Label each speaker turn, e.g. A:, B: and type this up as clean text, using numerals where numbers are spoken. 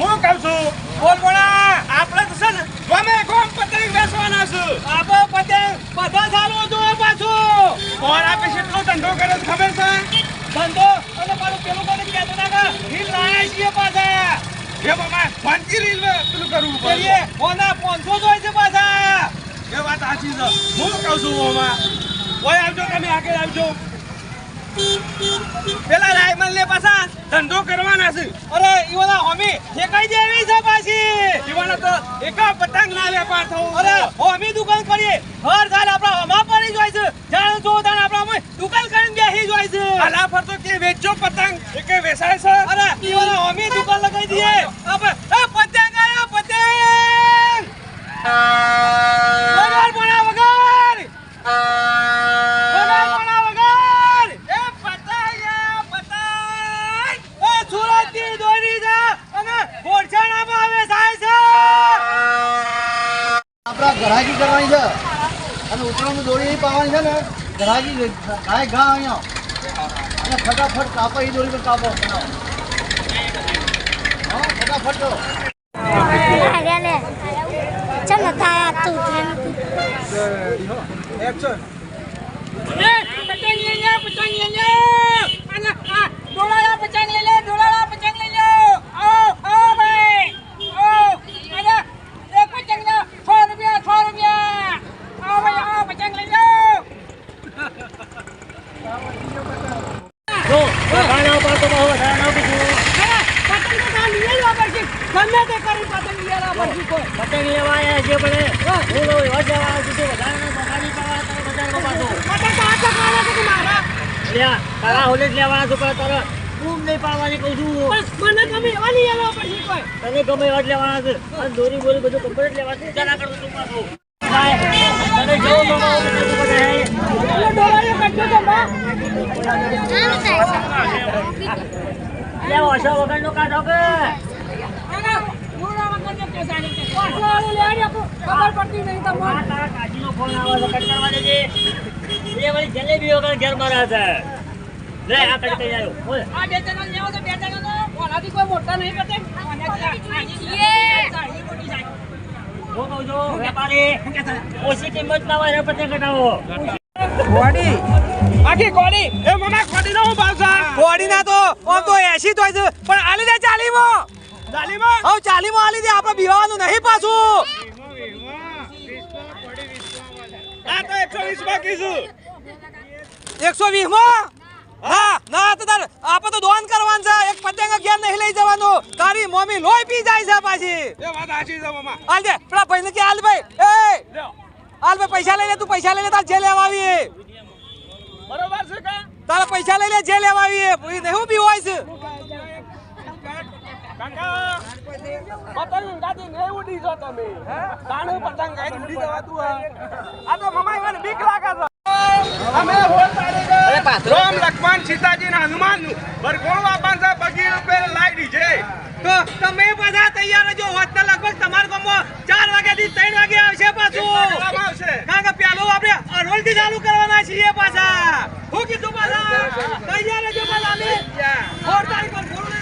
A: હું કહું છું બોલ બોલા આપણે તો છે ને ગમે ગોમ પતંગ બેસવાના છે આપણે પતંગ બધા સારું જોવે પાછું કોણ આપે કેટલો ધંધો કરે ખબર છે ધંધો અને મારું પેલું કોને કહેતો ના રીલ લાયા છીએ પાછા એ બાબા ફાંકી રીલ પેલું કરવું પડે કોના 500 જોઈ છે પાછા એ વાત સાચી છે હું કહું છું ઓમાં ઓય આવજો તમે આગળ આવજો પેલા રાયમલ ને પાછા ધંધો કરવાના છે અરે ઈવાના હોમી ઠેકાઈ દેવી છે પાછી ઈવાના તો એકા પતંગ ના વેપાર થવું અરે હોમી દુકાન કરીએ હર સાલ આપણા હોમા પડી જાય છે જાણ જો તાણ આપણા અમે દુકાન કરીને બેહી જાય છે આલા પર તો કે વેચો પતંગ એ કે વેચાય છે અરે ઈવાના હોમી દુકાન લગાઈ દઈએ આપણે એ પતંગ આયો પતંગ વગર બના વગર
B: ઘરાકી કરવાની છે અને ઉતરાણની દોરી પાવાની છે ને ઘરાકી ગાય ઘા અહીંયા અને ફટાફટ કાપો એ દોરી પર કાપો હા ફટાફટ તો
C: ચલ તાયા તું
B: એક્શન
A: પતંગ લઈ લે અને ડોલાળા પતંગ લઈ લે ડોલાળા પતંગ લઈ લે આવો ભાઈ અને એક પતંગ ના 100 રૂપિયા આવો ભાઈ આવો પતંગ લઈ લો જો ખાના પાતો બહુ ખાના બીજું પતંગ તો લઈ લો પછી ગમે તે કરી પતંગ લઈ લો પછી કોઈ પતંગ લેવાયા છે ભલે હું લો વજાવા છે વધારે બગાડી પાવા તો બજારમાં પાતો પતંગ પાછા ખાવા છે કે મારા લ્યા તારા હોલે જ લેવાના છો પણ તારા કુમ નહીં પાવાની કહું છું મને ગમે એવા નહીં લેવા પછી કોઈ તને ગમે એવા જ લેવાના છે અને દોરી બોરી બધું કમ્પ્લીટ લેવા છે જરા કરું તું પાછો તને જો મગાવો બધું બધે ડોલાયો કટજો તો બા લે ઓછો વગરનો કાઢો કે આના ડોલા વગરનો કે સારી કે ઓછો વાળો લે આડી આપો ખબર પડતી નહીં તમને તારા કાજીનો ફોન આવે છે કટ કરવા દેજે એ વાળી જલેબી વગર ઘેર મારા છે લે આ કટ કરી આવ્યો બોલ આ બે જણા લેવો છે બે જણા ઓનાથી કોઈ મોટા નહીં પતે ઓ કહું જો વેપારી ઓછી કિંમત ના હોય પતે કટાવો કોડી આખી કોડી એ મમા કોડી નો ભાવ છે કોડી ના તો આમ તો 80 તો છે પણ આલી દે 40 માં 40 માં હો 40 માં આલી દે આપણે બીવાનું નહીં પાછું આ તો 120 બાકી છે 120 માં હા ના તો તાર આપણે તો દોન કરવાનું છે એક પતંગ ઘેર નહીં લઈ જવાનું તારી મમ્મી લોહી પી જાય છે પાછી એ વાત સાચી છે મમા હાલ દે પેલા ભાઈને કે હાલ ભાઈ એ હાલ ભાઈ પૈસા લઈ લે તું પૈસા લઈ લે તાર જે લેવા આવી બરોબર છે કા તારા પૈસા લઈ લે જે લેવા આવી નહીં હું બી હોય છે કાકા પતંગ ગાડી ને ઉડી જો તમે તાણે પતંગ ગાડી ઉડી જવા તું આ તો મમા ઈવન બીક લાગે છે અમે હોલ પાડે અરે પાત્રો રામ લક્ષ્મણ સીતાજી ના હનુમાન નું વરગોળ વાપન છે બગી ઉપર લાઈ દીજે તો તમે બધા તૈયાર રહેજો હોત તો લગભગ તમાર ગામમાં 4 વાગ્યા થી 3 વાગે આવશે પાછું આવશે કારણ કે પેલો આપણે અરોલ થી ચાલુ કરવાના છીએ પાછા હું કીધું પાછા તૈયાર રહેજો પાછા અમે 4 તારીખ પર